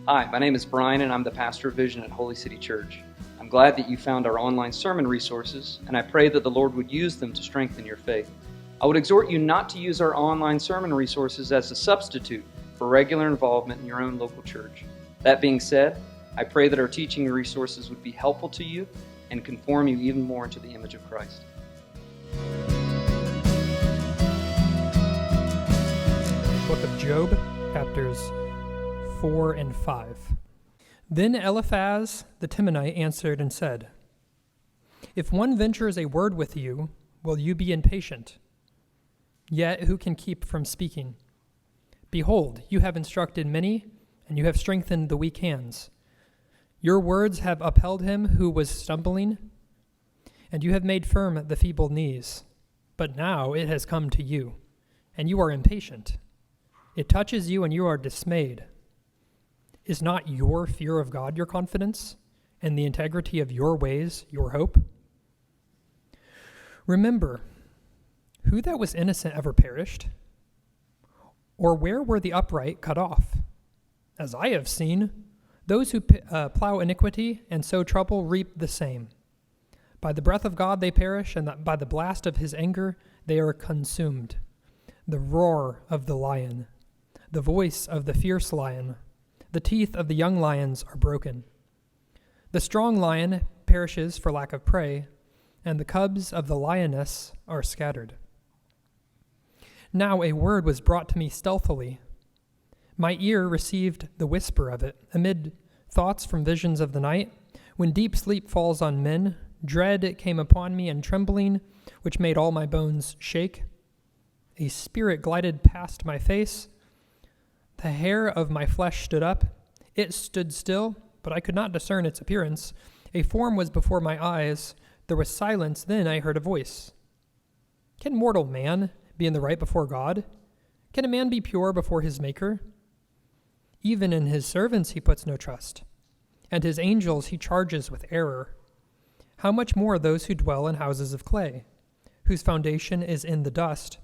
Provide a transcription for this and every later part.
Hi, my name is Brian and I'm the pastor of Vision at Holy City Church. I'm glad that you found our online sermon resources, and I pray that the Lord would use them to strengthen your faith. I would exhort you not to use our online sermon resources as a substitute for regular involvement in your own local church. That being said, I pray that our teaching resources would be helpful to you and conform you even more into the image of Christ. Book of Job, chapters 4 and 5. Then Eliphaz the Temanite answered and said, If one ventures a word with you, will you be impatient? Yet who can keep from speaking? Behold, you have instructed many, and you have strengthened the weak hands. Your words have upheld him who was stumbling, and you have made firm the feeble knees. But now it has come to you, and you are impatient. It touches you, and you are dismayed. Is not your fear of God your confidence, and the integrity of your ways your hope? Remember, who that was innocent ever perished? Or where were the upright cut off? As I have seen, those who plow iniquity and sow trouble reap the same. By the breath of God they perish, and by the blast of his anger they are consumed. The roar of the lion, the voice of the fierce lion, the teeth of the young lions are broken. The strong lion perishes for lack of prey, and the cubs of the lioness are scattered. Now a word was brought to me stealthily. My ear received the whisper of it, amid thoughts from visions of the night. When deep sleep falls on men, dread came upon me, and trembling, which made all my bones shake. A spirit glided past my face. The hair of my flesh stood up. It stood still, but I could not discern its appearance. A form was before my eyes. There was silence. Then I heard a voice. Can mortal man be in the right before God? Can a man be pure before his Maker? Even in his servants he puts no trust, and his angels he charges with error. How much more those who dwell in houses of clay, whose foundation is in the dust,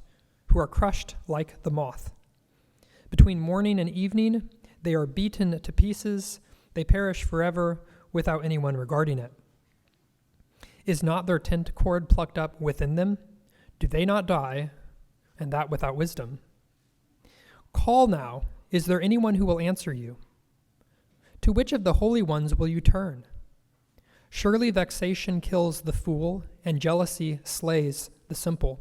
who are crushed like the moth. Between morning and evening they are beaten to pieces, they perish forever without anyone regarding it. Is not their tent cord plucked up within them? Do they not die, and that without wisdom? Call now. Is there anyone who will answer you? To which of the holy ones will you turn? Surely vexation kills the fool, and jealousy slays the simple.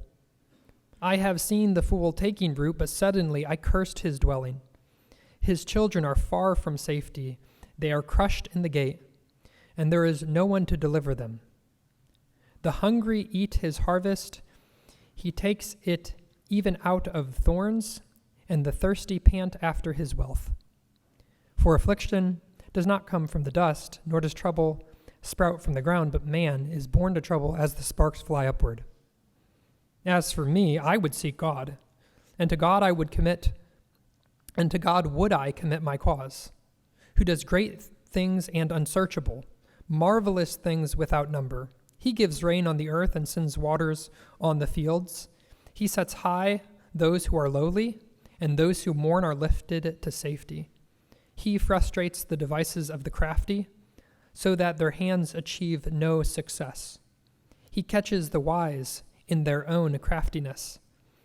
I have seen the fool taking root, but suddenly I cursed his dwelling. His children are far from safety. They are crushed in the gate, and there is no one to deliver them. The hungry eat his harvest. He takes it even out of thorns, and the thirsty pant after his wealth. For affliction does not come from the dust, nor does trouble sprout from the ground, but man is born to trouble as the sparks fly upward. As for me, I would seek God, and to God would I commit my cause, who does great things and unsearchable, marvelous things without number. He gives rain on the earth and sends waters on the fields. He sets high those who are lowly, and those who mourn are lifted to safety. He frustrates the devices of the crafty, so that their hands achieve no success. He catches the wise in their own craftiness,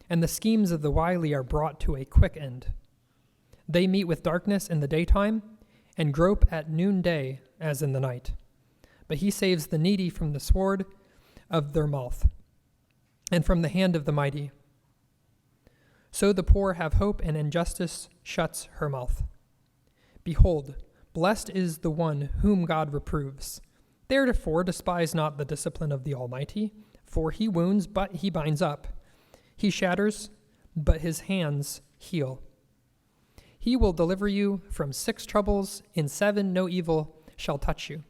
and the schemes of the wily are brought to a quick end. They meet with darkness in the daytime, and grope at noonday as in the night. But he saves the needy from the sword of their mouth, and from the hand of the mighty. So the poor have hope, and injustice shuts her mouth. Behold, blessed is the one whom God reproves. Therefore despise not the discipline of the Almighty, for he wounds, but he binds up. He shatters, but his hands heal. He will deliver you from 6 troubles. In 7 no evil shall touch you.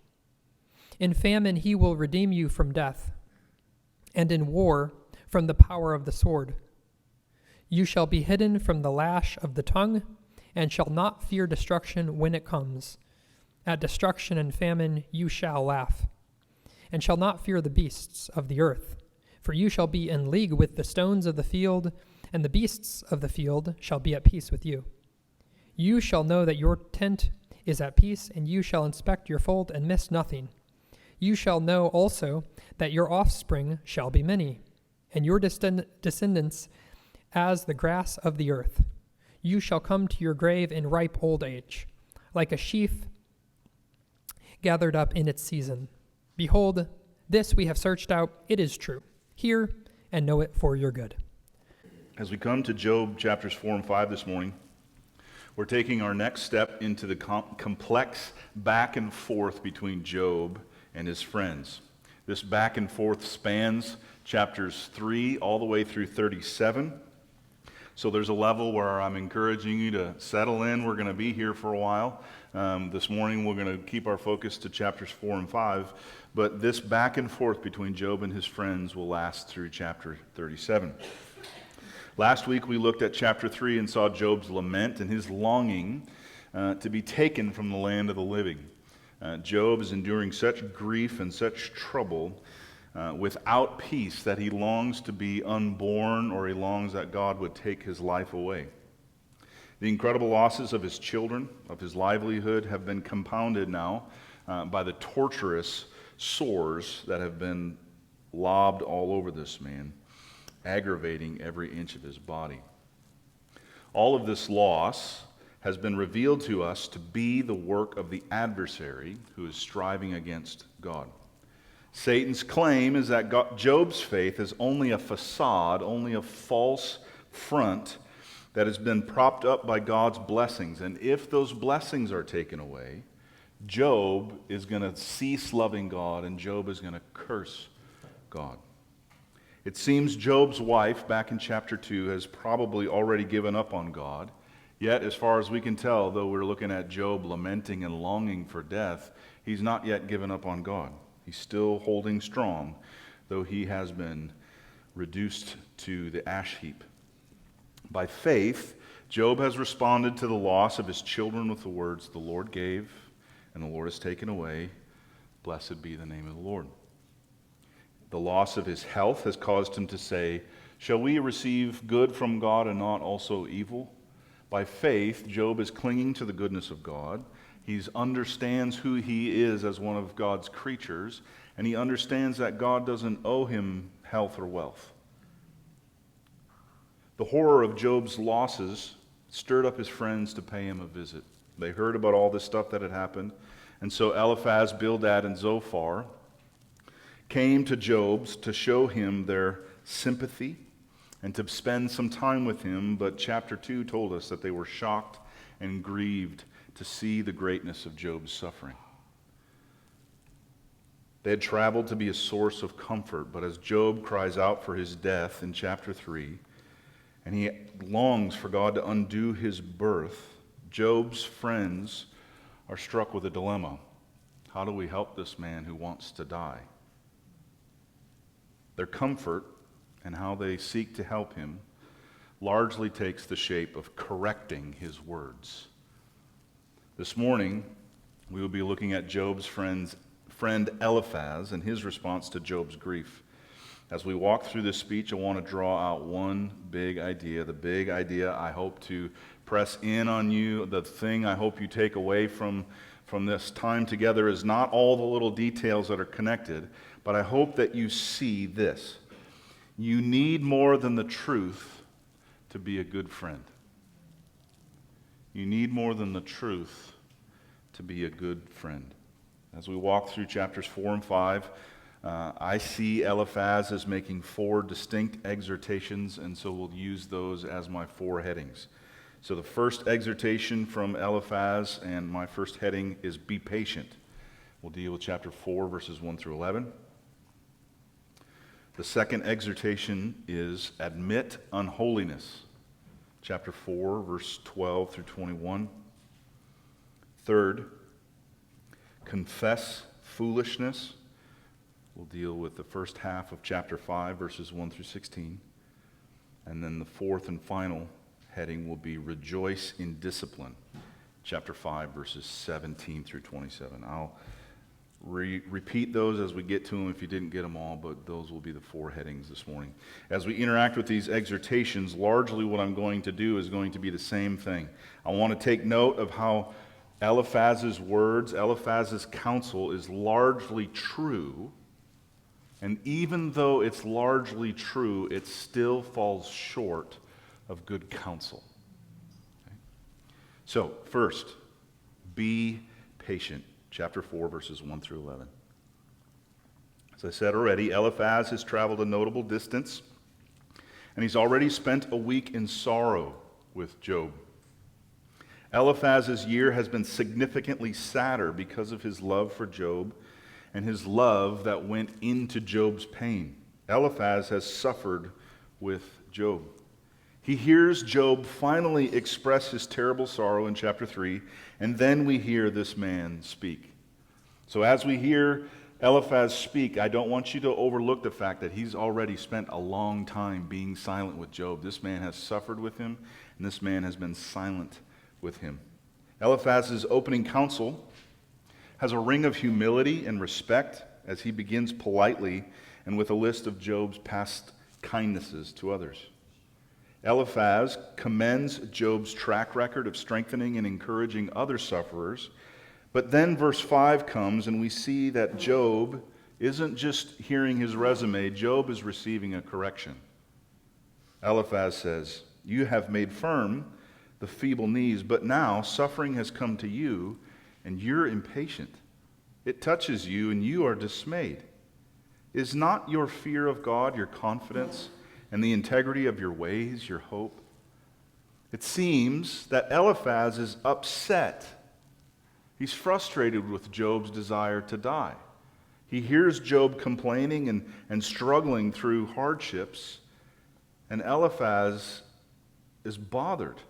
In famine he will redeem you from death, and in war from the power of the sword. You shall be hidden from the lash of the tongue, and shall not fear destruction when it comes. At destruction and famine you shall laugh, and shall not fear the beasts of the earth. For you shall be in league with the stones of the field, and the beasts of the field shall be at peace with you. You shall know that your tent is at peace, and you shall inspect your fold and miss nothing. You shall know also that your offspring shall be many, and your descendants as the grass of the earth. You shall come to your grave in ripe old age, like a sheaf gathered up in its season. Behold, this we have searched out, it is true. Hear and know it for your good. As we come to Job chapters 4 and 5 this morning, we're taking our next step into the complex back and forth between Job and his friends. This back and forth spans chapters 3 all the way through 37. So there's a level where I'm encouraging you to settle in. We're going to be here for a while. This morning we're going to keep our focus to chapters 4 and 5. But this back and forth between Job and his friends will last through chapter 37. Last week we looked at chapter 3 and saw Job's lament and his longing to be taken from the land of the living. Job is enduring such grief and such trouble without peace that he longs to be unborn, or he longs that God would take his life away. The incredible losses of his children, of his livelihood, have been compounded now by the torturous sores that have been lobbed all over this man, aggravating every inch of his body. All of this loss has been revealed to us to be the work of the adversary who is striving against God. Satan's claim is that Job's faith is only a facade, only a false front that has been propped up by God's blessings. And if those blessings are taken away, Job is going to cease loving God, and Job is going to curse God. It seems Job's wife, back in chapter 2, has probably already given up on God. Yet, as far as we can tell, though we're looking at Job lamenting and longing for death, he's not yet given up on God. He's still holding strong, though he has been reduced to the ash heap. By faith, Job has responded to the loss of his children with the words, "The Lord gave, and the Lord has taken away. Blessed be the name of the Lord." The loss of his health has caused him to say, "Shall we receive good from God and not also evil?" By faith, Job is clinging to the goodness of God. He understands who he is as one of God's creatures, and he understands that God doesn't owe him health or wealth. The horror of Job's losses stirred up his friends to pay him a visit. They heard about all this stuff that had happened, and so Eliphaz, Bildad, and Zophar came to Job to show him their sympathy and to spend some time with him, but chapter 2 told us that they were shocked and grieved to see the greatness of Job's suffering. They had traveled to be a source of comfort, but as Job cries out for his death in chapter 3, and he longs for God to undo his birth, Job's friends are struck with a dilemma. How do we help this man who wants to die? Their comfort and how they seek to help him largely takes the shape of correcting his words. This morning, we will be looking at Job's friend Eliphaz and his response to Job's grief. As we walk through this speech, I want to draw out one big idea. The big idea I hope to press in on you, the thing I hope you take away from this time together is not all the little details that are connected, but I hope that you see this. You need more than the truth to be a good friend. You need more than the truth to be a good friend. As we walk through chapters 4 and 5, I see Eliphaz as making 4 distinct exhortations, and so we'll use those as my 4 headings. So the first exhortation from Eliphaz, and my first heading is be patient. We'll deal with chapter 4, verses 1 through 11. The second exhortation is admit unholiness. Chapter 4, verse 12 through 21. Third, confess foolishness. We'll deal with the first half of chapter 5, verses 1 through 16. And then the fourth and final heading will be rejoice in discipline. Chapter 5, verses 17 through 27. I'll repeat those as we get to them if you didn't get them all, but those will be the 4 headings this morning. As we interact with these exhortations, largely what I'm going to do is going to be the same thing. I want to take note of how Eliphaz's words, Eliphaz's counsel is largely true, and even though it's largely true, it still falls short of good counsel. Okay? So, first, be patient. Chapter 4, verses 1 through 11. As I said already, Eliphaz has traveled a notable distance, and he's already spent a week in sorrow with Job. Eliphaz's year has been significantly sadder because of his love for Job and his love that went into Job's pain. Eliphaz has suffered with Job. He hears Job finally express his terrible sorrow in chapter 3, and then we hear this man speak. So as we hear Eliphaz speak, I don't want you to overlook the fact that he's already spent a long time being silent with Job. This man has suffered with him, and this man has been silent with him. Eliphaz's opening counsel has a ring of humility and respect as he begins politely and with a list of Job's past kindnesses to others. Eliphaz commends Job's track record of strengthening and encouraging other sufferers. But then verse 5 comes, and we see that Job isn't just hearing his resume, Job is receiving a correction. Eliphaz says, "You have made firm the feeble knees, but now suffering has come to you, and you're impatient. It touches you, and you are dismayed. Is not your fear of God your confidence, and the integrity of your ways your hope?" It seems that Eliphaz is upset. He's frustrated with Job's desire to die. He hears Job complaining and struggling through hardships, and Eliphaz is bothered.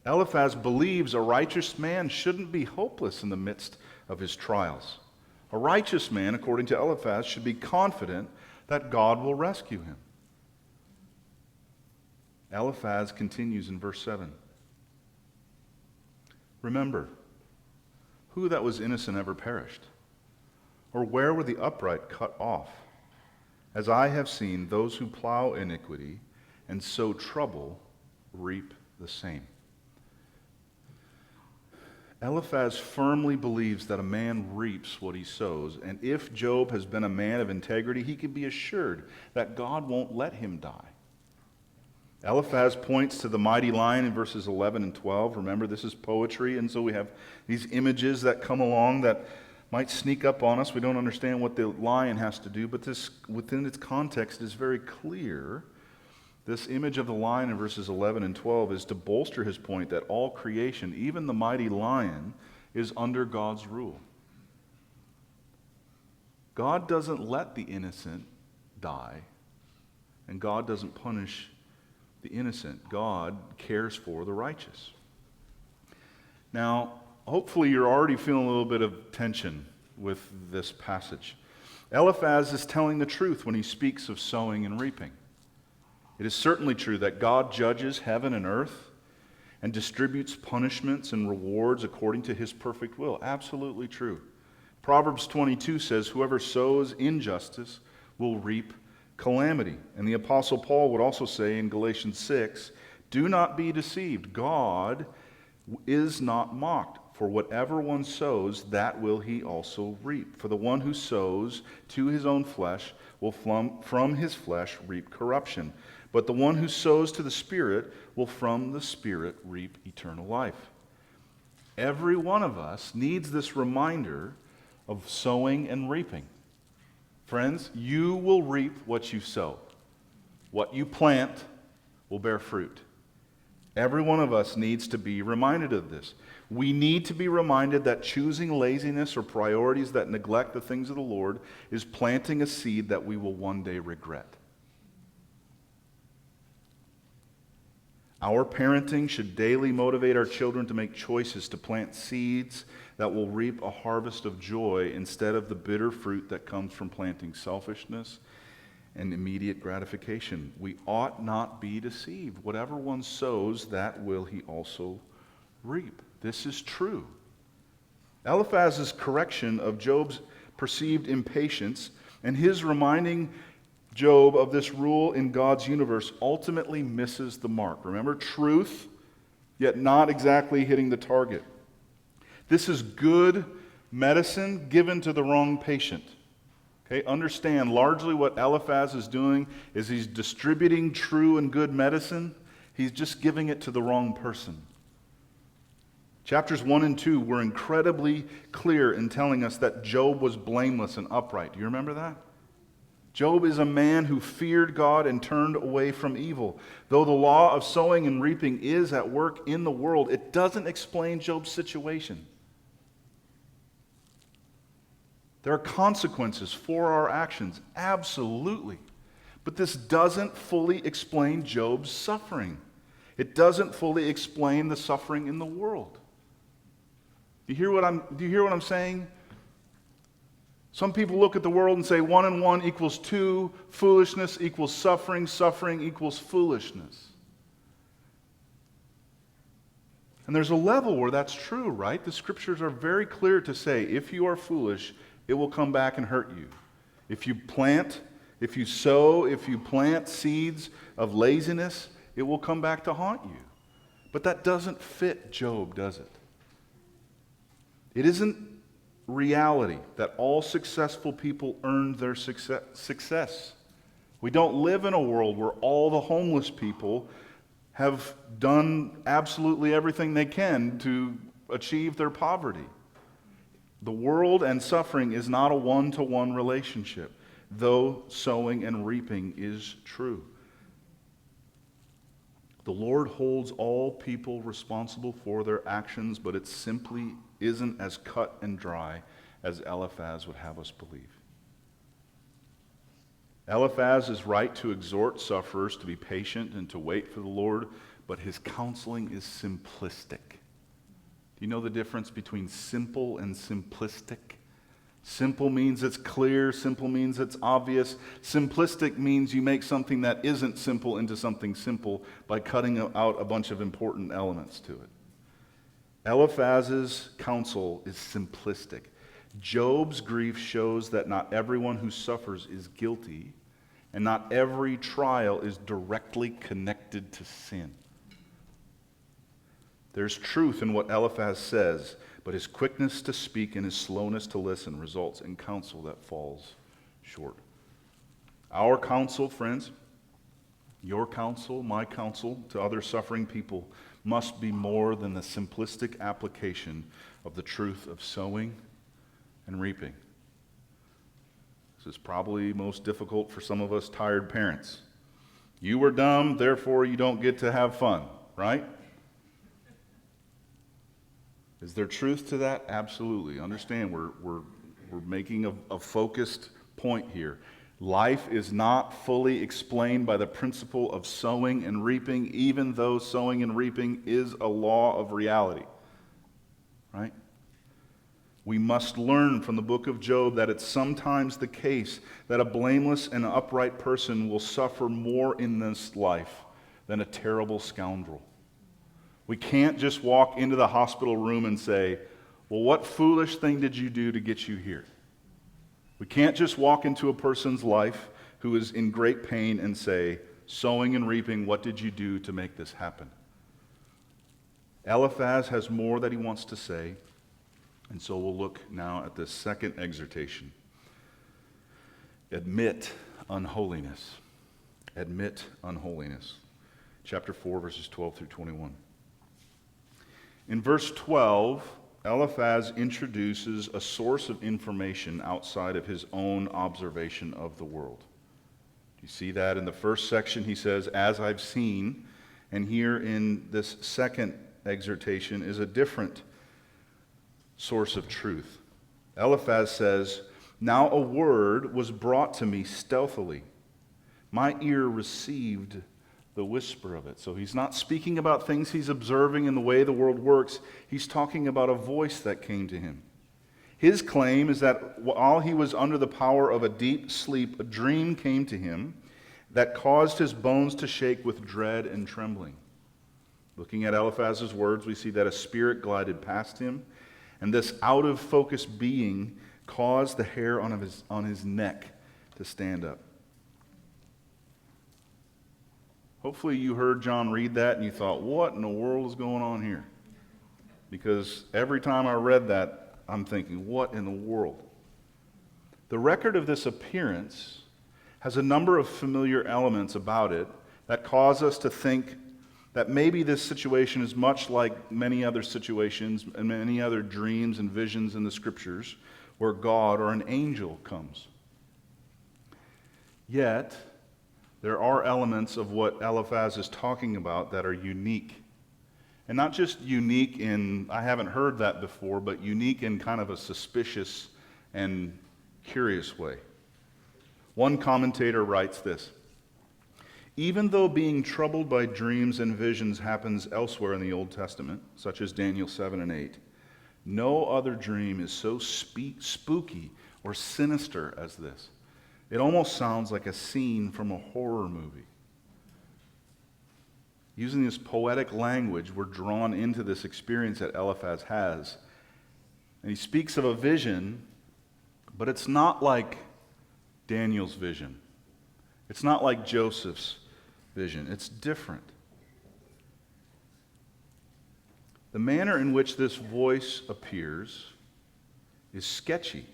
Eliphaz believes a righteous man shouldn't be hopeless in the midst of his trials. A righteous man, according to Eliphaz, should be confident that God will rescue him. Eliphaz continues in verse 7. "Remember, who that was innocent ever perished? Or where were the upright cut off? As I have seen, those who plow iniquity and sow trouble reap the same." Eliphaz firmly believes that a man reaps what he sows, and if Job has been a man of integrity, he can be assured that God won't let him die. Eliphaz points to the mighty lion in verses 11 and 12. Remember, this is poetry, and so we have these images that come along that might sneak up on us. We don't understand what the lion has to do, but this, within its context, is very clear. This image of the lion in verses 11 and 12 is to bolster his point that all creation, even the mighty lion, is under God's rule. God doesn't let the innocent die, and God doesn't punish the innocent. God cares for the righteous. Now, hopefully you're already feeling a little bit of tension with this passage. Eliphaz is telling the truth when he speaks of sowing and reaping. It is certainly true that God judges heaven and earth and distributes punishments and rewards according to his perfect will. Absolutely true. Proverbs 22 says, "Whoever sows injustice will reap calamity." And the Apostle Paul would also say in Galatians 6, "Do not be deceived. God is not mocked. For whatever one sows, that will he also reap. For the one who sows to his own flesh will from his flesh reap corruption. But the one who sows to the Spirit will from the Spirit reap eternal life." Every one of us needs this reminder of sowing and reaping. Friends, you will reap what you sow. What you plant will bear fruit. Every one of us needs to be reminded of this. We need to be reminded that choosing laziness or priorities that neglect the things of the Lord is planting a seed that we will one day regret. Our parenting should daily motivate our children to make choices to plant seeds that will reap a harvest of joy instead of the bitter fruit that comes from planting selfishness and immediate gratification. We ought not be deceived. Whatever one sows, that will he also reap. This is true. Eliphaz's correction of Job's perceived impatience and his reminding Job of this rule in God's universe ultimately misses the mark. Remember, truth, yet not exactly hitting the target. This is good medicine given to the wrong patient. Okay, understand, largely what Eliphaz is doing is he's distributing true and good medicine. He's just giving it to the wrong person. Chapters 1 and 2 were incredibly clear in telling us that Job was blameless and upright. Do you remember that? Job is a man who feared God and turned away from evil. Though the law of sowing and reaping is at work in the world, it doesn't explain Job's situation. There are consequences for our actions, absolutely. But this doesn't fully explain Job's suffering. It doesn't fully explain the suffering in the world. Do you hear what I'm saying? Some people look at the world and say 1 and 1 equals 2, foolishness equals suffering, suffering equals foolishness. And there's a level where that's true, right? The scriptures are very clear to say, if you are foolish, it will come back and hurt you. If you sow, if you plant seeds of laziness, it will come back to haunt you. But that doesn't fit Job, does it? It isn't reality that all successful people earned their success. We don't live in a world where all the homeless people have done absolutely everything they can to achieve their poverty. The world and suffering is not a one-to-one relationship, though sowing and reaping is true. The Lord holds all people responsible for their actions, but it simply isn't as cut and dry as Eliphaz would have us believe. Eliphaz is right to exhort sufferers to be patient and to wait for the Lord, but his counseling is simplistic. Do you know the difference between simple and simplistic? Simple means it's clear. Simple means it's obvious. Simplistic means you make something that isn't simple into something simple by cutting out a bunch of important elements to it. Eliphaz's counsel is simplistic. Job's grief shows that not everyone who suffers is guilty, and not every trial is directly connected to sin. There's truth in what Eliphaz says, but his quickness to speak and his slowness to listen results in counsel that falls short. Our counsel, friends, your counsel, my counsel to other suffering people must be more than the simplistic application of the truth of sowing and reaping. This is probably most difficult for some of us tired parents. You were dumb, therefore you don't get to have fun, right? Is there truth to that? Absolutely. Understand, we're making a focused point here. Life is not fully explained by the principle of sowing and reaping, even though sowing and reaping is a law of reality. Right? We must learn from the book of Job that it's sometimes the case that a blameless and upright person will suffer more in this life than a terrible scoundrel. We can't just walk into the hospital room and say, well, what foolish thing did you do to get you here? We can't just walk into a person's life who is in great pain and say, sowing and reaping, what did you do to make this happen? Eliphaz has more that he wants to say, and so we'll look now at this second exhortation. Admit unholiness. Admit unholiness. Chapter 4, verses 12 through 21. In verse 12, Eliphaz introduces a source of information outside of his own observation of the world. You see that in the first section he says, as I've seen, and here in this second exhortation is a different source of truth. Eliphaz says, now a word was brought to me stealthily. My ear received the whisper of it. So he's not speaking about things he's observing in the way the world works. He's talking about a voice that came to him. His claim is that while he was under the power of a deep sleep, a dream came to him that caused his bones to shake with dread and trembling. Looking at Eliphaz's words, we see that a spirit glided past him, and this out-of-focus being caused the hair on his neck to stand up. Hopefully you heard John read that and you thought, what in the world is going on here? because every time I read that, I'm thinking, what in the world? The record of this appearance has a number of familiar elements about it that cause us to think that maybe this situation is much like many other situations and many other dreams and visions in the Scriptures where God or an angel comes. Yet, there are elements of what Eliphaz is talking about that are unique. And not just unique in, I haven't heard that before, but unique in kind of a suspicious and curious way. One commentator writes this: even though being troubled by dreams and visions happens elsewhere in the Old Testament, such as Daniel 7 and 8, no other dream is so spooky or sinister as this. It almost sounds like a scene from a horror movie. Using this poetic language, we're drawn into this experience that Eliphaz has. And he speaks of a vision, but it's not like Daniel's vision. It's not like Joseph's vision. It's different. The manner in which this voice appears is sketchy.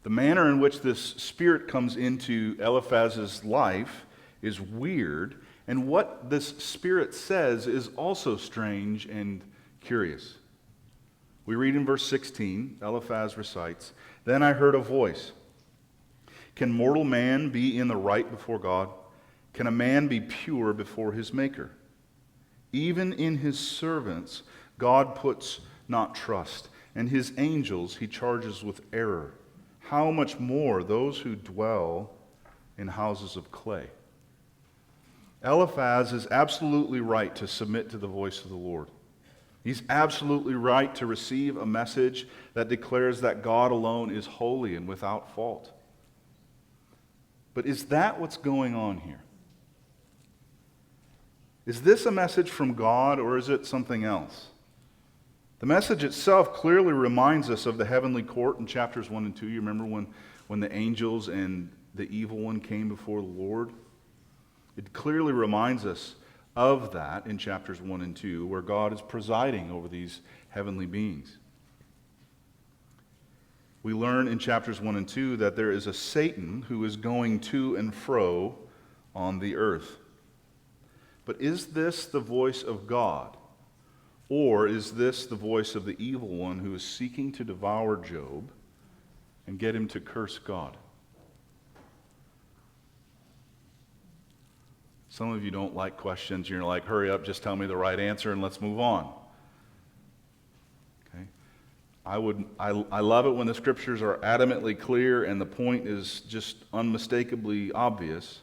The manner in which this spirit comes into Eliphaz's life is weird, and what this spirit says is also strange and curious. We read in verse 16, Eliphaz recites, "Then I heard a voice. Can mortal man be in the right before God? Can a man be pure before his Maker? Even in his servants God puts not trust, and his angels he charges with error. How much more those who dwell in houses of clay?" Eliphaz is absolutely right to submit to the voice of the Lord. He's absolutely right to receive a message that declares that God alone is holy and without fault. But is that what's going on here? Is this a message from God, or is it something else? The message itself clearly reminds us of the heavenly court in chapters 1 and 2. You remember when the angels and the evil one came before the Lord? It clearly reminds us of that in chapters 1 and 2, where God is presiding over these heavenly beings. We learn in chapters 1 and 2 that there is a Satan who is going to and fro on the earth. But is this the voice of God? Or is this the voice of the evil one who is seeking to devour Job and get him to curse God? Some of you don't like questions. You're like, hurry up, just tell me the right answer and let's move on. Okay? I love it when the Scriptures are adamantly clear and the point is just unmistakably obvious.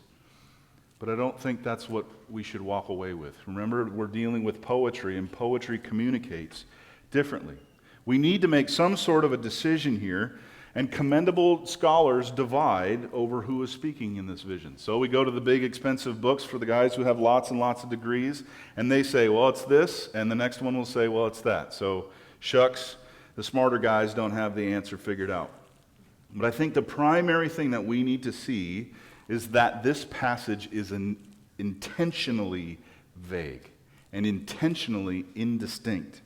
But I don't think that's what we should walk away with. Remember, we're dealing with poetry, and poetry communicates differently. We need to make some sort of a decision here, and commendable scholars divide over who is speaking in this vision. So we go to the big expensive books for the guys who have lots and lots of degrees, and they say, well, it's this, and the next one will say, well, it's that. So shucks, the smarter guys don't have the answer figured out. But I think the primary thing that we need to see is that this passage is intentionally vague and intentionally indistinct.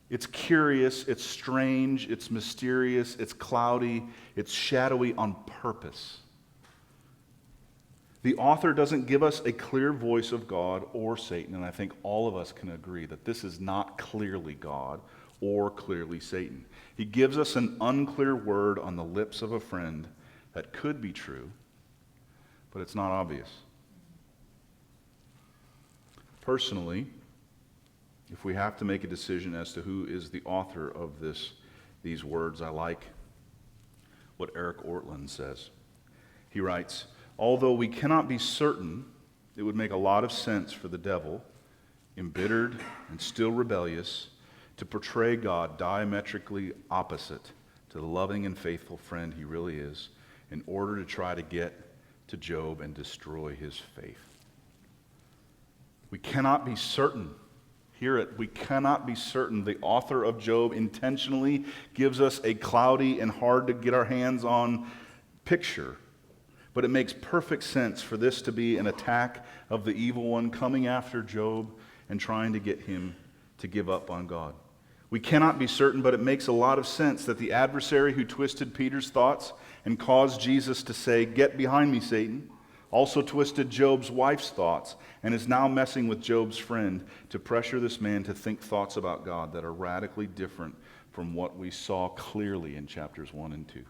It's curious, it's strange, it's mysterious, it's cloudy, it's shadowy on purpose. The author doesn't give us a clear voice of God or Satan, and I think all of us can agree that this is not clearly God or clearly Satan. He gives us an unclear word on the lips of a friend that could be true, but it's not obvious. Personally, if we have to make a decision as to who is the author of these words, I like what Eric Ortland says. He writes, "Although we cannot be certain, it would make a lot of sense for the devil, embittered and still rebellious, to portray God diametrically opposite to the loving and faithful friend he really is, in order to try to get to Job and destroy his faith." We cannot be certain. Hear it. We cannot be certain. The author of Job intentionally gives us a cloudy and hard to get our hands on picture. But it makes perfect sense for this to be an attack of the evil one coming after Job and trying to get him to give up on God. We cannot be certain, but it makes a lot of sense that the adversary who twisted Peter's thoughts and caused Jesus to say, "Get behind me, Satan," also twisted Job's wife's thoughts and is now messing with Job's friend to pressure this man to think thoughts about God that are radically different from what we saw clearly in chapters 1 and 2.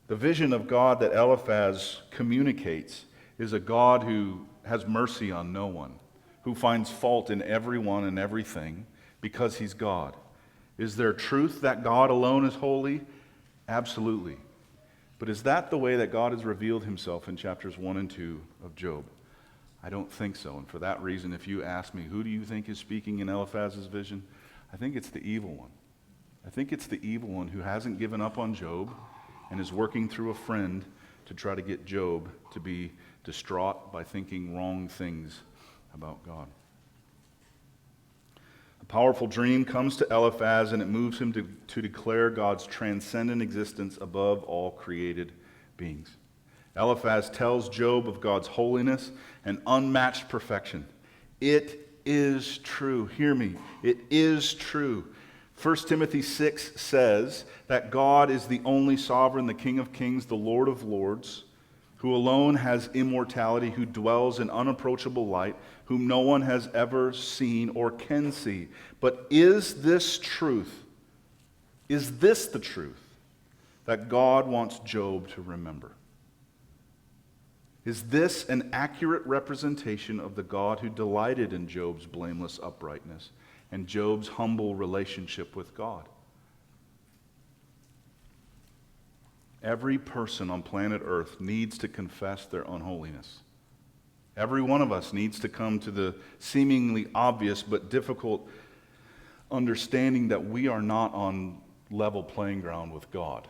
The vision of God that Eliphaz communicates is a God who has mercy on no one, who finds fault in everyone and everything because he's God. Is there truth that God alone is holy? Absolutely. But is that the way that God has revealed himself in chapters 1 and 2 of Job? I don't think so. And for that reason, if you ask me, who do you think is speaking in Eliphaz's vision? I think it's the evil one. I think it's the evil one who hasn't given up on Job and is working through a friend to try to get Job to be distraught by thinking wrong things about God. A powerful dream comes to Eliphaz, and it moves him to declare God's transcendent existence above all created beings. Eliphaz tells Job of God's holiness and unmatched perfection. It is true. Hear me. It is true. 1 Timothy 6 says that God is the only sovereign, the King of kings, the Lord of lords, who alone has immortality, who dwells in unapproachable light, whom no one has ever seen or can see. But is this truth? Is this the truth that God wants Job to remember? Is this an accurate representation of the God who delighted in Job's blameless uprightness and Job's humble relationship with God? Every person on planet Earth needs to confess their unholiness. Every one of us needs to come to the seemingly obvious but difficult understanding that we are not on level playing ground with God.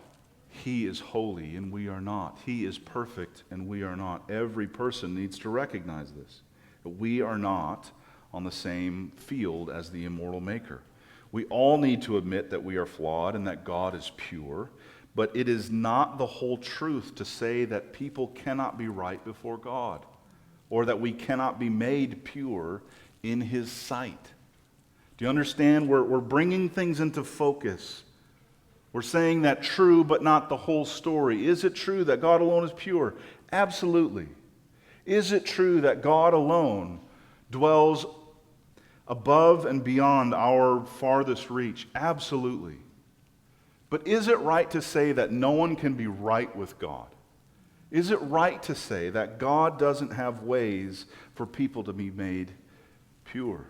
He is holy and we are not. He is perfect and we are not. Every person needs to recognize this. That we are not on the same field as the immortal Maker. We all need to admit that we are flawed and that God is pure. But it is not the whole truth to say that people cannot be right before God or that we cannot be made pure in His sight. Do you understand? We're bringing things into focus. We're saying that true, but not the whole story. Is it true that God alone is pure? Absolutely. Is it true that God alone dwells above and beyond our farthest reach? Absolutely. But is it right to say that no one can be right with God? Is it right to say that God doesn't have ways for people to be made pure?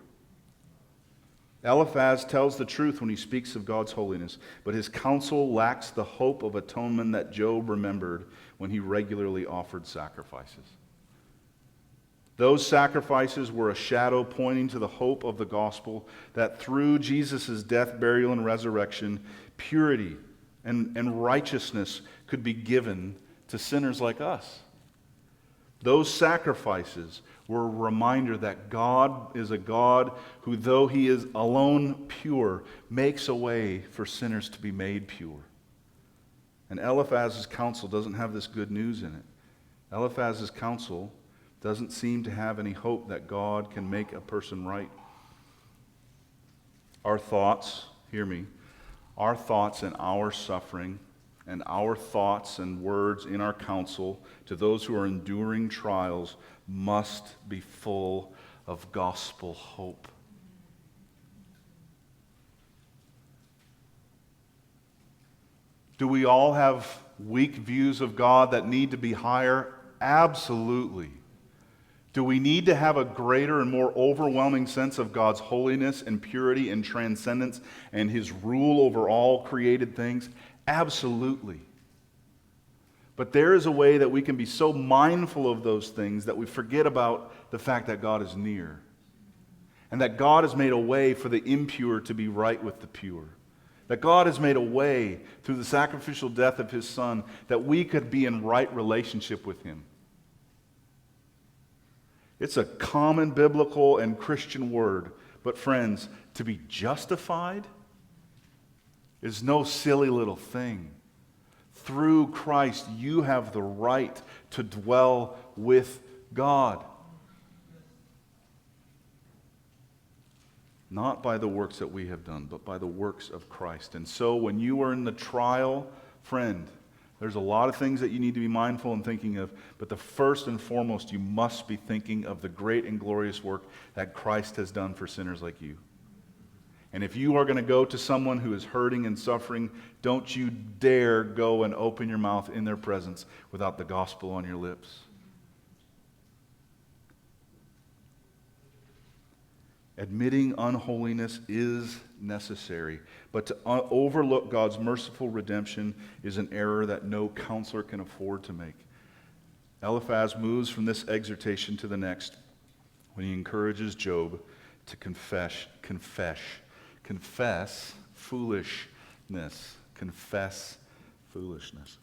Eliphaz tells the truth when he speaks of God's holiness, but his counsel lacks the hope of atonement that Job remembered when he regularly offered sacrifices. Those sacrifices were a shadow pointing to the hope of the gospel that through Jesus' death, burial, and resurrection, purity and righteousness could be given to sinners like us. Those sacrifices were a reminder that God is a God who, though He is alone pure, makes a way for sinners to be made pure. And Eliphaz's counsel doesn't have this good news in it. Eliphaz's counsel doesn't seem to have any hope that God can make a person right. Our thoughts, hear me, our thoughts and our suffering and our thoughts and words in our counsel to those who are enduring trials must be full of gospel hope. Do we all have weak views of God that need to be higher? Absolutely. Do we need to have a greater and more overwhelming sense of God's holiness and purity and transcendence and His rule over all created things? Absolutely. But there is a way that we can be so mindful of those things that we forget about the fact that God is near. And that God has made a way for the impure to be right with the pure. That God has made a way through the sacrificial death of His Son that we could be in right relationship with Him. It's a common biblical and Christian word. But friends, to be justified is no silly little thing. Through Christ, you have the right to dwell with God. not by the works that we have done, but by the works of Christ. And so when you are in the trial, friend, there's a lot of things that you need to be mindful and thinking of, but the first and foremost, you must be thinking of the great and glorious work that Christ has done for sinners like you. And if you are going to go to someone who is hurting and suffering, don't you dare go and open your mouth in their presence without the gospel on your lips. Admitting unholiness is necessary, but to overlook God's merciful redemption is an error that no counselor can afford to make. Eliphaz moves from this exhortation to the next when he encourages Job to confess foolishness. Confess foolishness.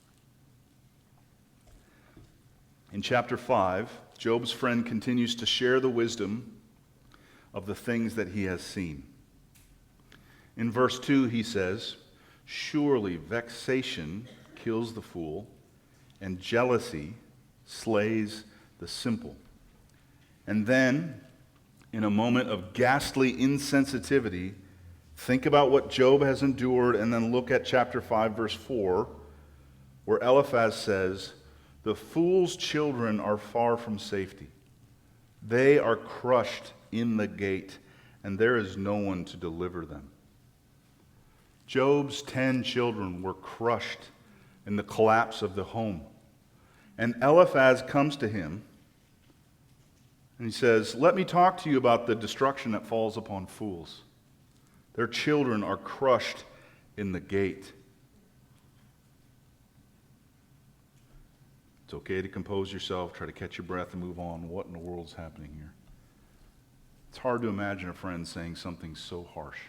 In chapter 5, Job's friend continues to share the wisdom of the things that he has seen. In verse 2, he says, "Surely vexation kills the fool, and jealousy slays the simple." And then, in a moment of ghastly insensitivity, think about what Job has endured, and then look at chapter 5, verse 4, where Eliphaz says, "The fool's children are far from safety. They are crushed in the gate, and there is no one to deliver them." Job's 10 children were crushed in the collapse of the home. And Eliphaz comes to him, and he says, "Let me talk to you about the destruction that falls upon fools. Their children are crushed in the gate." It's okay to compose yourself, try to catch your breath, and move on. What in the world's happening here? It's hard to imagine a friend saying something so harsh.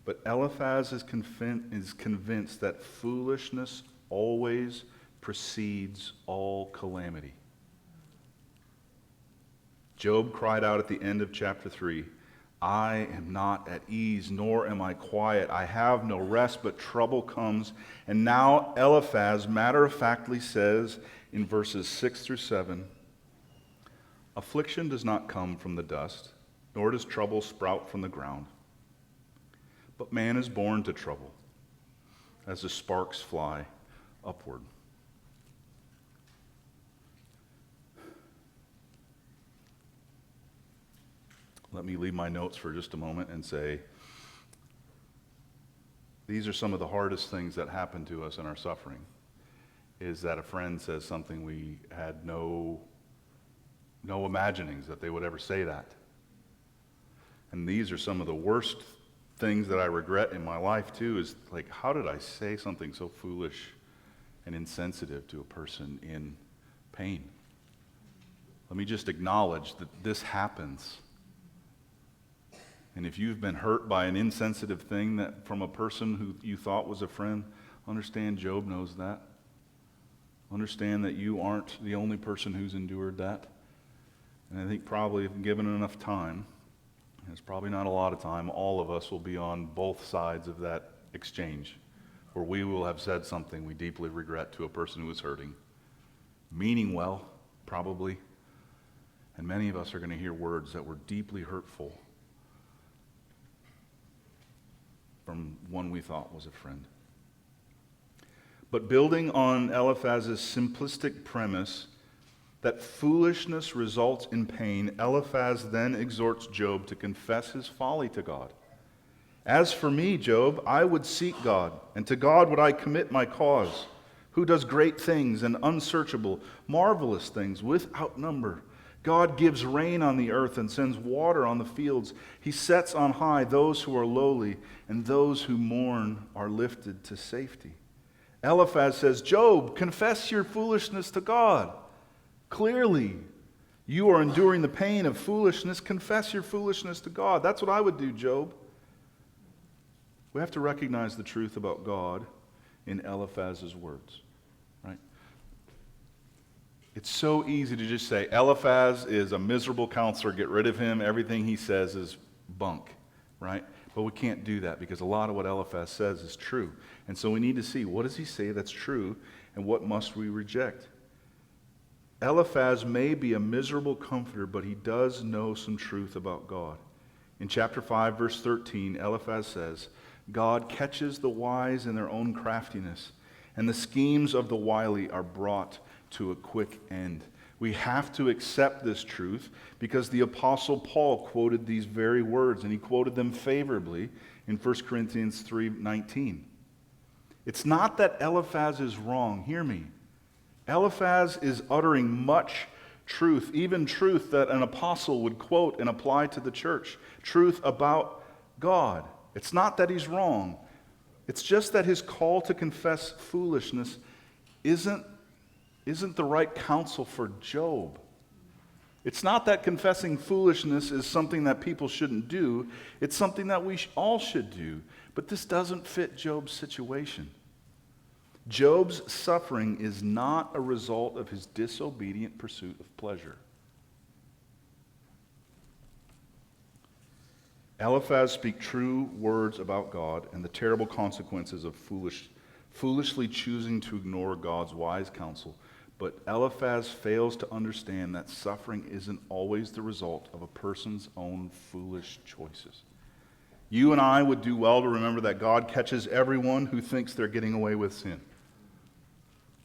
But Eliphaz is convinced that foolishness always precedes all calamity. Job cried out at the end of chapter 3, "I am not at ease, nor am I quiet. I have no rest, but trouble comes." And now Eliphaz matter-of-factly says in verses 6 through 7, "Affliction does not come from the dust, nor does trouble sprout from the ground. But man is born to trouble, as the sparks fly upward." Let me leave my notes for just a moment and say, these are some of the hardest things that happen to us in our suffering, is that a friend says something we had no imaginings that they would ever say that. And these are some of the worst things that I regret in my life too, is like, how did I say something so foolish and insensitive to a person in pain? Let me just acknowledge that this happens. And if you've been hurt by an insensitive thing that from a person who you thought was a friend, understand Job knows that. Understand that you aren't the only person who's endured that. And I think probably if given enough time, there's probably not a lot of time, all of us will be on both sides of that exchange, where we will have said something we deeply regret to a person who is hurting, meaning well, probably, and many of us are going to hear words that were deeply hurtful from one we thought was a friend. But building on Eliphaz's simplistic premise that foolishness results in pain, Eliphaz then exhorts Job to confess his folly to God. "As for me, Job, I would seek God, and to God would I commit my cause, who does great things and unsearchable, marvelous things without number. God gives rain on the earth and sends water on the fields. He sets on high those who are lowly, and those who mourn are lifted to safety." Eliphaz says, "Job, confess your foolishness to God. Clearly, you are enduring the pain of foolishness. Confess your foolishness to God." That's what I would do, Job. We have to recognize the truth about God in Eliphaz's words, right? It's so easy to just say, Eliphaz is a miserable counselor, get rid of him, everything he says is bunk, right? But we can't do that because a lot of what Eliphaz says is true. And so we need to see, what does he say that's true, and what must we reject? Eliphaz may be a miserable comforter, but he does know some truth about God. In chapter 5, verse 13, Eliphaz says, God catches the wise in their own craftiness, and the schemes of the wily are brought to a quick end. We have to accept this truth because the Apostle Paul quoted these very words, and he quoted them favorably in 1 Corinthians 3:19. It's not that Eliphaz is wrong. Hear me. Eliphaz is uttering much truth, even truth that an apostle would quote and apply to the church, truth about God. It's not that he's wrong. It's just that his call to confess foolishness isn't the right counsel for Job. It's not that confessing foolishness is something that people shouldn't do. It's something that we all should do. But this doesn't fit Job's situation. Job's suffering is not a result of his disobedient pursuit of pleasure. Eliphaz speaks true words about God and the terrible consequences of foolishly choosing to ignore God's wise counsel. But Eliphaz fails to understand that suffering isn't always the result of a person's own foolish choices. You and I would do well to remember that God catches everyone who thinks they're getting away with sin.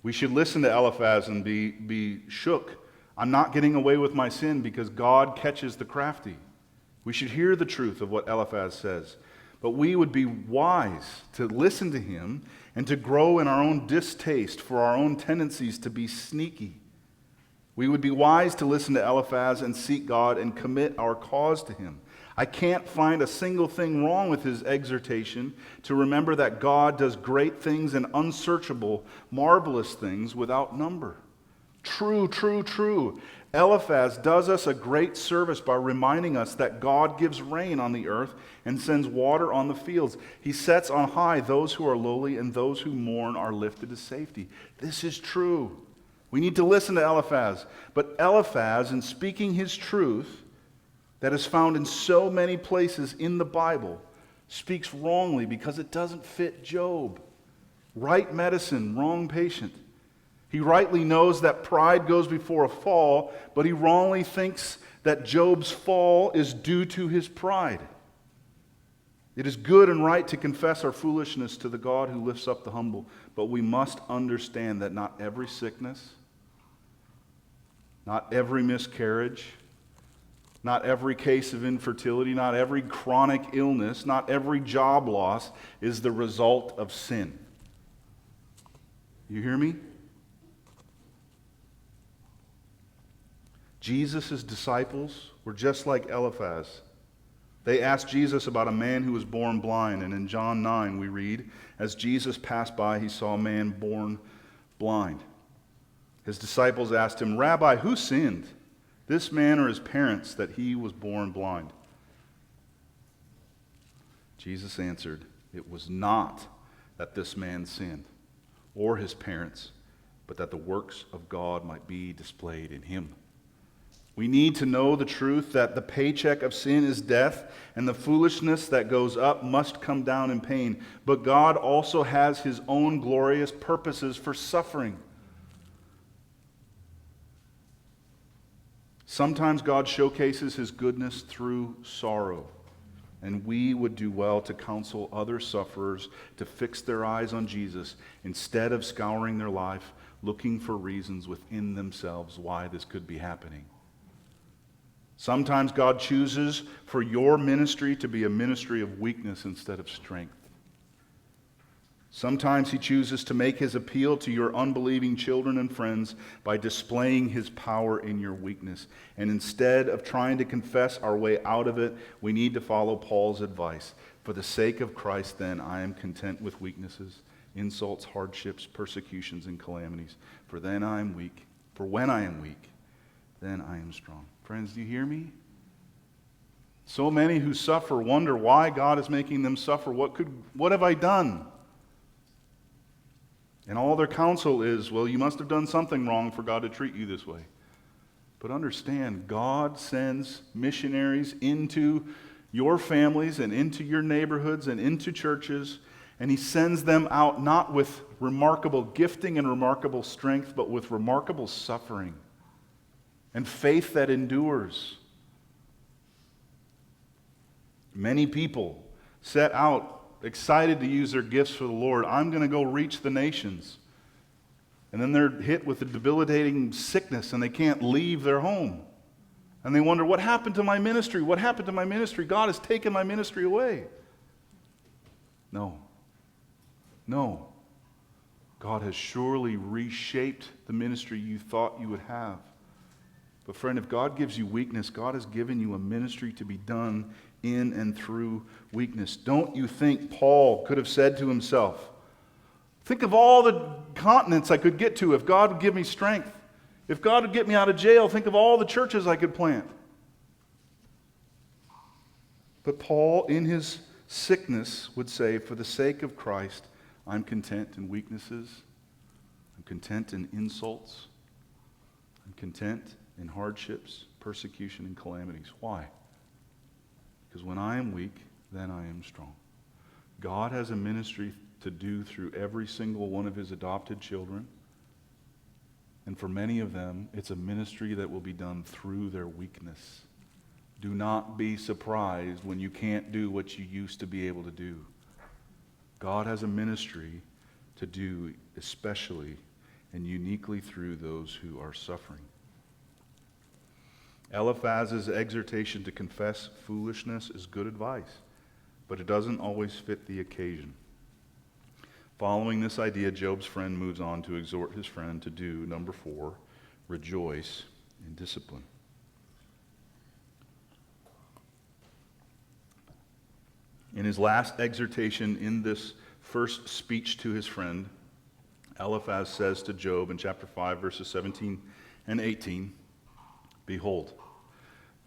We should listen to Eliphaz and be shook. I'm not getting away with my sin because God catches the crafty. We should hear the truth of what Eliphaz says. But we would be wise to listen to him and to grow in our own distaste for our own tendencies to be sneaky. We would be wise to listen to Eliphaz and seek God and commit our cause to him. I can't find a single thing wrong with his exhortation to remember that God does great things and unsearchable, marvelous things without number. True, true, true. Eliphaz does us a great service by reminding us that God gives rain on the earth and sends water on the fields. He sets on high those who are lowly, and those who mourn are lifted to safety. This is true. We need to listen to Eliphaz. But Eliphaz, in speaking his truth that is found in so many places in the Bible, speaks wrongly because it doesn't fit Job. Right medicine, wrong patient. He rightly knows that pride goes before a fall, but he wrongly thinks that Job's fall is due to his pride. It is good and right to confess our foolishness to the God who lifts up the humble, but we must understand that not every sickness, not every miscarriage, not every case of infertility, not every chronic illness, not every job loss is the result of sin. You hear me? Jesus' disciples were just like Eliphaz. They asked Jesus about a man who was born blind, and in John 9 we read, as Jesus passed by, he saw a man born blind. His disciples asked him, Rabbi, who sinned, this man or his parents, that he was born blind? Jesus answered, it was not that this man sinned, or his parents, but that the works of God might be displayed in him. We need to know the truth that the paycheck of sin is death, and the foolishness that goes up must come down in pain. But God also has his own glorious purposes for suffering. Sometimes God showcases his goodness through sorrow, and we would do well to counsel other sufferers to fix their eyes on Jesus instead of scouring their life, looking for reasons within themselves why this could be happening. Sometimes God chooses for your ministry to be a ministry of weakness instead of strength. Sometimes he chooses to make his appeal to your unbelieving children and friends by displaying his power in your weakness. And instead of trying to confess our way out of it, we need to follow Paul's advice. For the sake of Christ, then, I am content with weaknesses, insults, hardships, persecutions, and calamities. For when I am weak, then I am strong. Friends, do you hear me? So many who suffer wonder why God is making them suffer. What have I done? And all their counsel is, well, you must have done something wrong for God to treat you this way. But understand, God sends missionaries into your families and into your neighborhoods and into churches, and he sends them out not with remarkable gifting and remarkable strength, but with remarkable suffering. and faith that endures. Many people set out excited to use their gifts for the Lord. I'm going to go reach the nations. And then they're hit with a debilitating sickness and they can't leave their home. And they wonder, what happened to my ministry? What happened to my ministry? God has taken my ministry away. No. No. God has surely reshaped the ministry you thought you would have. But friend, if God gives you weakness, God has given you a ministry to be done in and through weakness. Don't you think Paul could have said to himself, think of all the continents I could get to if God would give me strength. If God would get me out of jail, think of all the churches I could plant. But Paul, in his sickness, would say, for the sake of Christ, I'm content in weaknesses. I'm content in insults. I'm content in hardships, persecution, and calamities. Why? Because when I am weak, then I am strong. God has a ministry to do through every single one of his adopted children. And for many of them, it's a ministry that will be done through their weakness. Do not be surprised when you can't do what you used to be able to do. God has a ministry to do especially and uniquely through those who are suffering. Eliphaz's exhortation to confess foolishness is good advice, but it doesn't always fit the occasion. Following this idea, Job's friend moves on to exhort his friend to do, number 4, rejoice in discipline. In his last exhortation in this first speech to his friend, Eliphaz says to Job in chapter 5, verses 17 and 18, behold,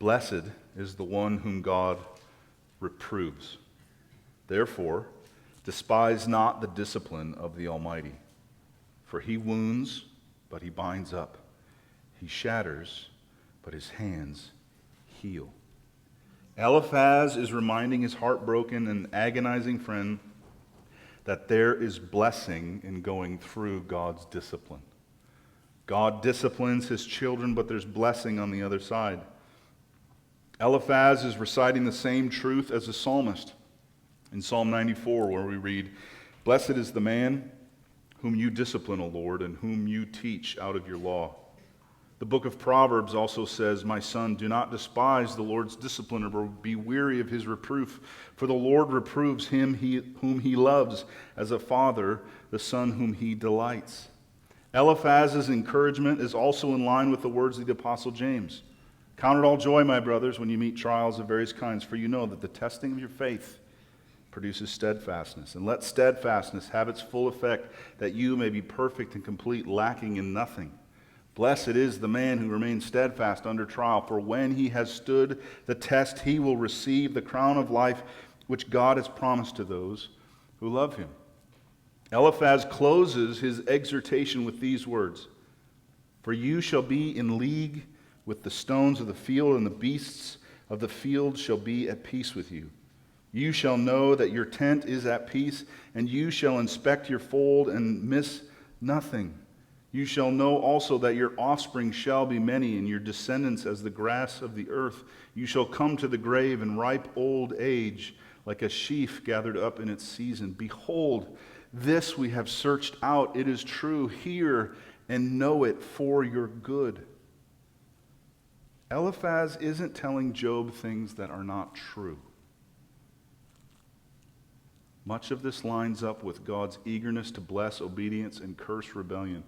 blessed is the one whom God reproves. Therefore, despise not the discipline of the Almighty, for he wounds, but he binds up. He shatters, but his hands heal. Eliphaz is reminding his heartbroken and agonizing friend that there is blessing in going through God's discipline. God disciplines his children, but there's blessing on the other side. Eliphaz is reciting the same truth as the psalmist in Psalm 94, where we read, blessed is the man whom you discipline, O Lord, and whom you teach out of your law. The book of Proverbs also says, my son, do not despise the Lord's discipline or be weary of his reproof, for the Lord reproves him whom he loves, as a father the son whom he delights. Eliphaz's encouragement is also in line with the words of the Apostle James. Count it all joy, my brothers, when you meet trials of various kinds, for you know that the testing of your faith produces steadfastness. And let steadfastness have its full effect, that you may be perfect and complete, lacking in nothing. Blessed is the man who remains steadfast under trial, for when he has stood the test, he will receive the crown of life which God has promised to those who love him. Eliphaz closes his exhortation with these words, for you shall be in league with the stones of the field, and the beasts of the field shall be at peace with you. You shall know that your tent is at peace, and you shall inspect your fold and miss nothing. You shall know also that your offspring shall be many, and your descendants as the grass of the earth. You shall come to the grave in ripe old age, like a sheaf gathered up in its season. Behold, this we have searched out. It is true. Hear and know it for your good. Eliphaz isn't telling Job things that are not true. Much of this lines up with God's eagerness to bless obedience and curse rebellion.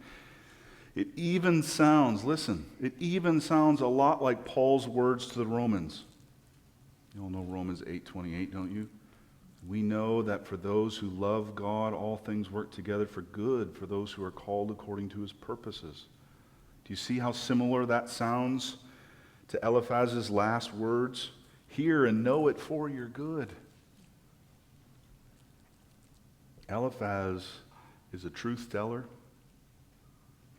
It even sounds a lot like Paul's words to the Romans. You all know Romans 8:28, don't you? We know that for those who love God, all things work together for good, for those who are called according to his purposes. Do you see how similar that sounds to Eliphaz's last words? Hear and know it for your good. Eliphaz is a truth teller.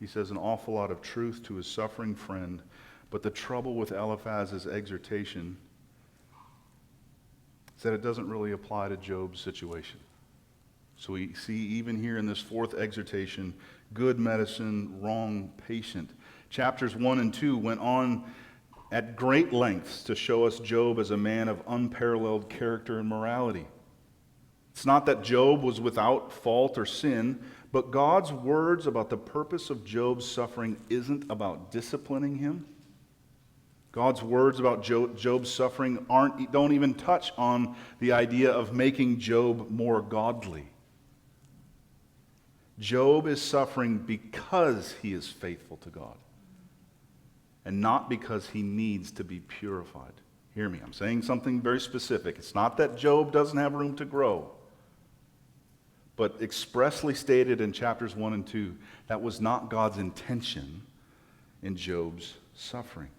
He says an awful lot of truth to his suffering friend, but the trouble with Eliphaz's exhortation is that it doesn't really apply to Job's situation. So we see even here in this fourth exhortation, good medicine, wrong patient. Chapters 1 and 2 went on at great lengths to show us Job as a man of unparalleled character and morality. It's not that Job was without fault or sin, but God's words about the purpose of Job's suffering isn't about disciplining him. God's words about Job's suffering don't even touch on the idea of making Job more godly. Job is suffering because he is faithful to God, and not because he needs to be purified. Hear me, I'm saying something very specific. It's not that Job doesn't have room to grow, but expressly stated in chapters 1 and 2, that was not God's intention in Job's suffering.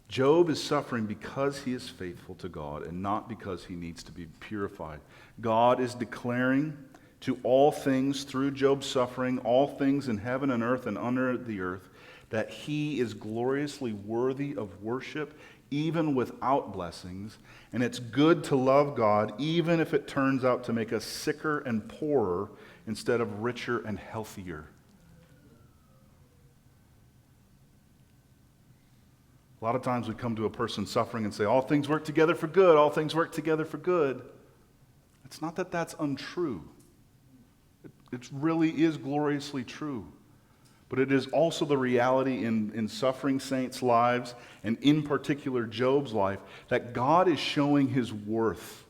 Job is suffering because he is faithful to God and not because he needs to be purified. God is declaring to all things through Job's suffering, all things in heaven and earth and under the earth, that he is gloriously worthy of worship even without blessings, and it's good to love God even if it turns out to make us sicker and poorer instead of richer and healthier. A lot of times we come to a person suffering and say, all things work together for good, all things work together for good. It's not that that's untrue. It really is gloriously true. But it is also the reality in suffering saints' lives, and in particular Job's life, that God is showing his worth.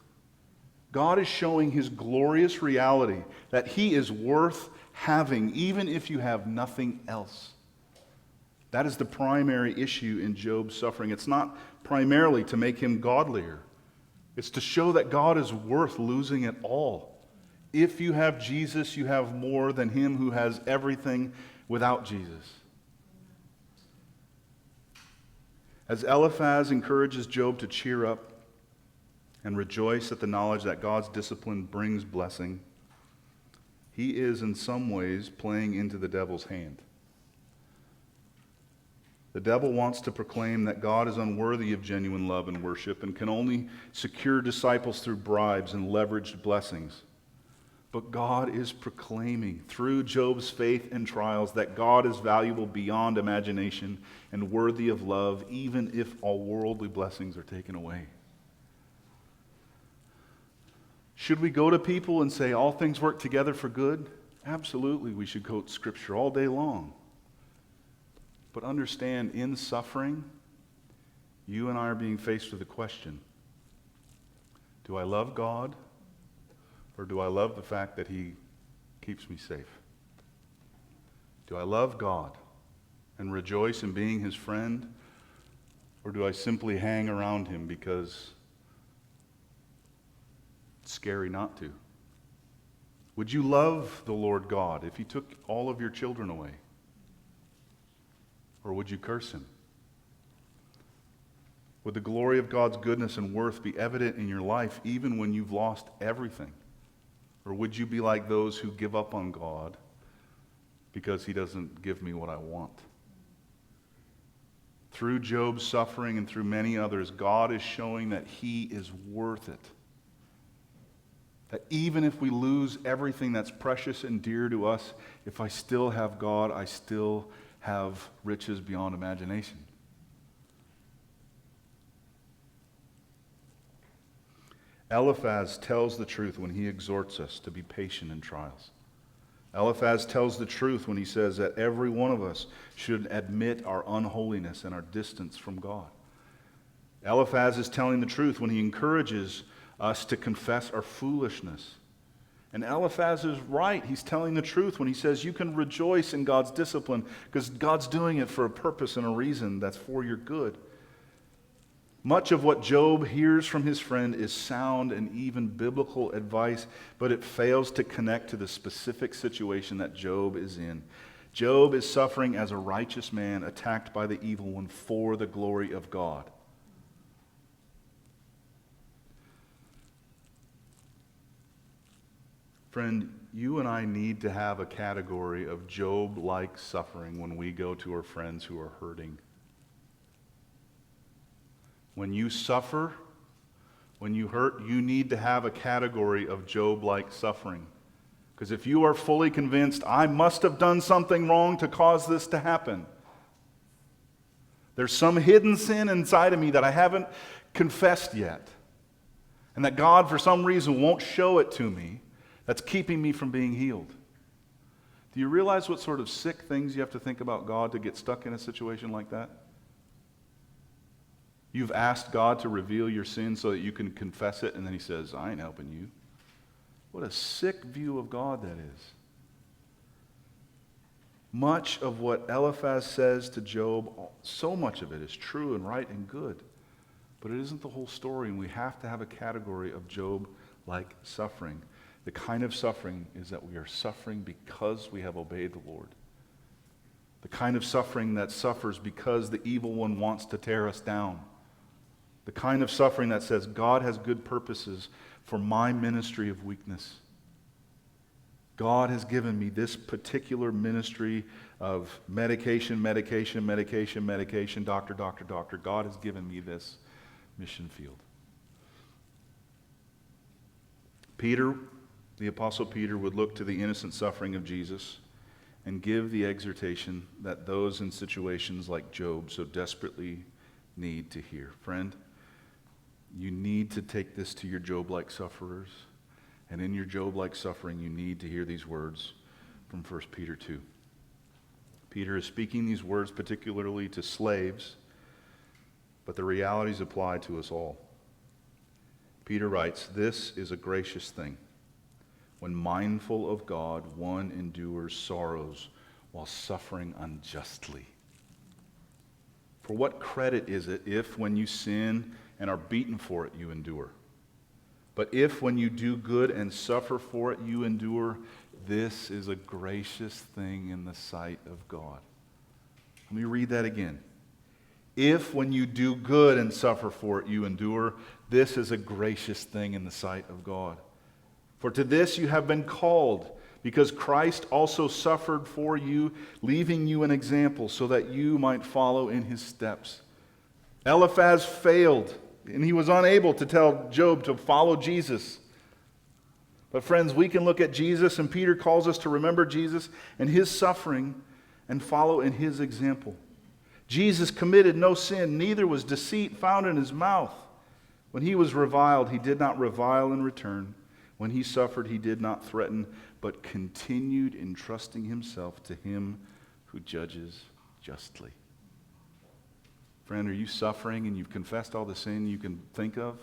God is showing his glorious reality, that he is worth having, even if you have nothing else. That is the primary issue in Job's suffering. It's not primarily to make him godlier. It's to show that God is worth losing it all. If you have Jesus, you have more than him who has everything without Jesus. As Eliphaz encourages Job to cheer up and rejoice at the knowledge that God's discipline brings blessing, he is in some ways playing into the devil's hand. The devil wants to proclaim that God is unworthy of genuine love and worship and can only secure disciples through bribes and leveraged blessings. But God is proclaiming through Job's faith and trials that God is valuable beyond imagination and worthy of love, even if all worldly blessings are taken away. Should we go to people and say all things work together for good? Absolutely, we should quote Scripture all day long. But understand, in suffering, you and I are being faced with a question. Do I love God? Or do I love the fact that he keeps me safe? Do I love God and rejoice in being his friend? Or do I simply hang around him because it's scary not to? Would you love the Lord God if he took all of your children away? Or would you curse him? Would the glory of God's goodness and worth be evident in your life even when you've lost everything? Or would you be like those who give up on God because he doesn't give me what I want? Through Job's suffering and through many others, God is showing that he is worth it. That even if we lose everything that's precious and dear to us, if I still have God, I still have riches beyond imagination. Eliphaz tells the truth when he exhorts us to be patient in trials. Eliphaz tells the truth when he says that every one of us should admit our unholiness and our distance from God. Eliphaz is telling the truth when he encourages us to confess our foolishness. And Eliphaz is right. He's telling the truth when he says you can rejoice in God's discipline because God's doing it for a purpose and a reason that's for your good. Much of what Job hears from his friend is sound and even biblical advice, but it fails to connect to the specific situation that Job is in. Job is suffering as a righteous man attacked by the evil one for the glory of God. Friend, you and I need to have a category of Job-like suffering when we go to our friends who are hurting. When you suffer, when you hurt, you need to have a category of Job-like suffering. Because if you are fully convinced, I must have done something wrong to cause this to happen, there's some hidden sin inside of me that I haven't confessed yet, and that God, for some reason, won't show it to me, that's keeping me from being healed. Do you realize what sort of sick things you have to think about God to get stuck in a situation like that? You've asked God to reveal your sin so that you can confess it, and then he says, I ain't helping you. What a sick view of God that is. Much of what Eliphaz says to Job, so much of it is true and right and good. But it isn't the whole story, and we have to have a category of Job-like suffering. The kind of suffering is that we are suffering because we have obeyed the Lord. The kind of suffering that suffers because the evil one wants to tear us down. The kind of suffering that says, God has good purposes for my ministry of weakness. God has given me this particular ministry of medication, doctor. God has given me this mission field. Peter, the Apostle Peter, would look to the innocent suffering of Jesus and give the exhortation that those in situations like Job so desperately need to hear. Friend, you need to take this to your Job-like sufferers. And in your Job-like suffering, you need to hear these words from 1 Peter 2. Peter is speaking these words particularly to slaves, but the realities apply to us all. Peter writes, "This is a gracious thing. When mindful of God, one endures sorrows while suffering unjustly. For what credit is it if, when you sin and are beaten for it, you endure? But if, when you do good and suffer for it, you endure, this is a gracious thing in the sight of God." Let me read that again. If, when you do good and suffer for it, you endure, this is a gracious thing in the sight of God. For to this you have been called, because Christ also suffered for you, leaving you an example so that you might follow in his steps. Eliphaz failed, and he was unable to tell Job to follow Jesus. But friends, we can look at Jesus, and Peter calls us to remember Jesus and his suffering and follow in his example. Jesus committed no sin, neither was deceit found in his mouth. When he was reviled, he did not revile in return. When he suffered, he did not threaten, but continued entrusting himself to him who judges justly. Friend, are you suffering and you've confessed all the sin you can think of?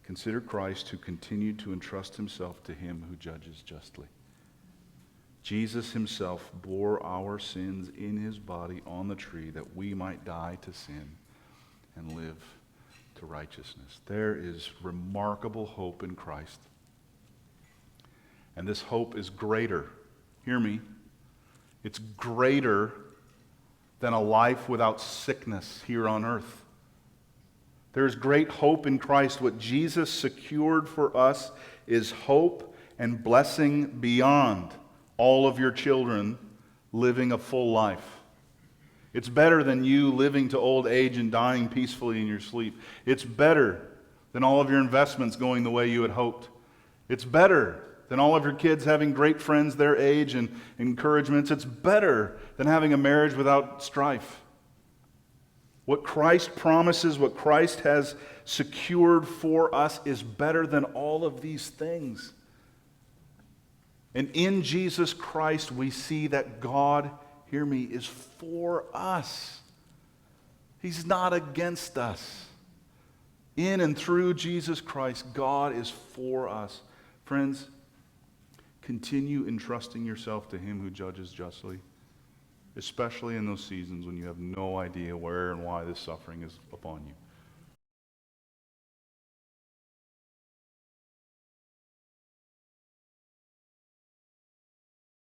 Consider Christ, who continued to entrust himself to him who judges justly. Jesus himself bore our sins in his body on the tree that we might die to sin and live to righteousness. There is remarkable hope in Christ. And this hope is greater. Hear me. It's greater than a life without sickness here on earth. There is great hope in Christ. What Jesus secured for us is hope and blessing beyond all of your children living a full life. It's better than you living to old age and dying peacefully in your sleep. It's better than all of your investments going the way you had hoped. It's better than all of your kids having great friends their age and encouragements. It's better than having a marriage without strife. What Christ promises, what Christ has secured for us is better than all of these things. And in Jesus Christ, we see that God, hear me, is for us. He's not against us. In and through Jesus Christ, God is for us. Friends, continue entrusting yourself to him who judges justly, especially in those seasons when you have no idea where and why this suffering is upon you.